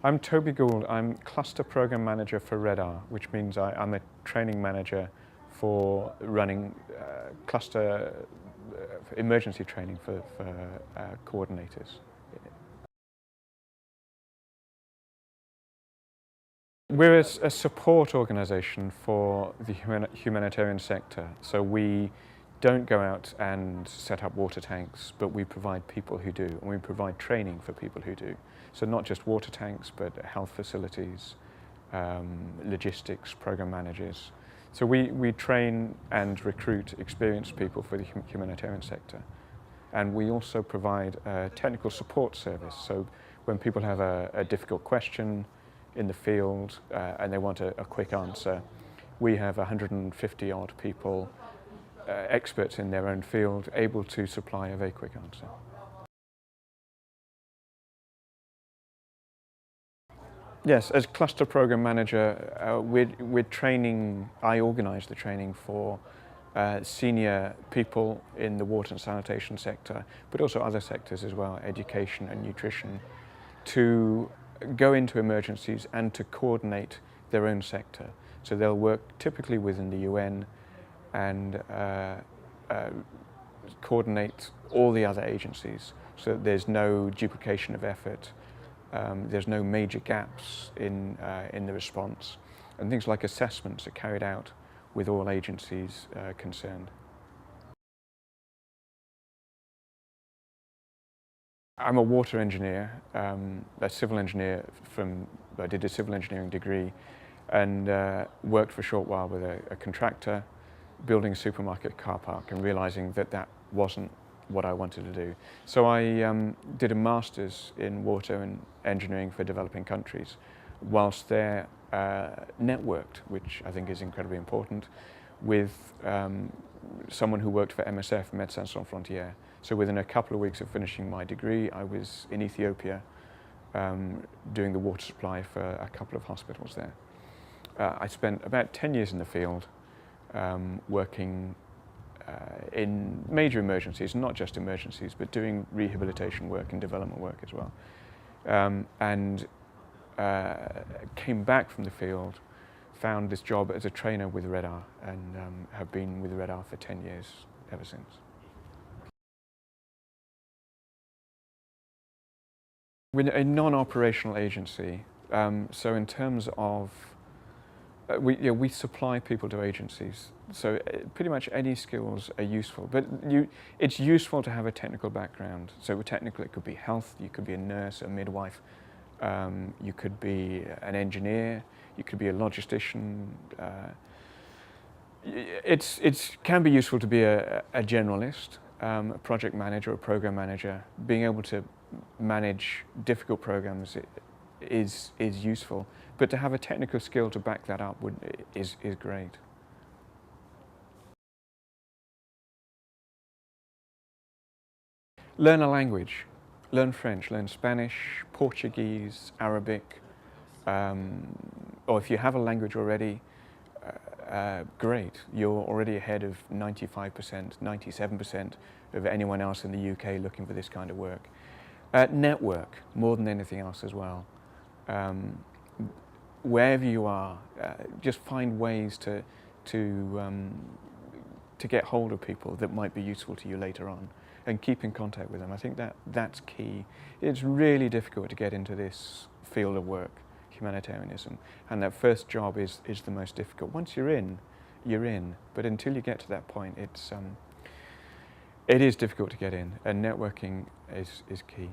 I'm Toby Gould. I'm Cluster Program Manager for Redr, which means I'm a training manager for running cluster emergency training for coordinators. We're a support organisation for the humanitarian sector, so we don't go out and set up water tanks, but we provide people who do, and we provide training for people who do. So not just water tanks, but health facilities, logistics, program managers. So we train and recruit experienced people for the humanitarian sector. And we also provide a technical support service. So when people have a difficult question in the field and they want a quick answer, we have 150 odd people, experts in their own field, able to supply a very quick answer. Yes, as cluster program manager, we're training. I organise the training for senior people in the water and sanitation sector, but also other sectors as well, education and nutrition, to go into emergencies and to coordinate their own sector. So they'll work typically within the UN and coordinate all the other agencies so that there's no duplication of effort. There's no major gaps in the response, and things like assessments are carried out with all agencies concerned. I'm a water engineer, a civil engineer I did a civil engineering degree and worked for a short while with a contractor building a supermarket car park and realising that that wasn't what I wanted to do. So I did a master's in water and engineering for developing countries, whilst they're networked, which I think is incredibly important, with someone who worked for MSF, Médecins Sans Frontières. So within a couple of weeks of finishing my degree, I was in Ethiopia doing the water supply for a couple of hospitals there. I spent about 10 years in the field working in major emergencies, not just emergencies, but doing rehabilitation work and development work as well. Came back from the field, found this job as a trainer with Redr, and have been with Redr for 10 years ever since. We're a non-operational agency, so in terms of we supply people to agencies, so pretty much any skills are useful, but it's useful to have a technical background. So technical, it could be health, you could be a nurse, a midwife, you could be an engineer, you could be a logistician. It can be useful to be a generalist, a project manager, a program manager. Being able to manage difficult programs is useful, but to have a technical skill to back that up is great. Learn a language. Learn French, learn Spanish, Portuguese, Arabic, or if you have a language already, great. You're already ahead of 95%, 97% of anyone else in the UK looking for this kind of work. Network, more than anything else as well. Wherever you are, just find ways to get hold of people that might be useful to you later on, and keep in contact with them. I think that's key. It's really difficult to get into this field of work, humanitarianism, and that first job is the most difficult. Once you're in, you're in. But until you get to that point, it is difficult to get in, and networking is key.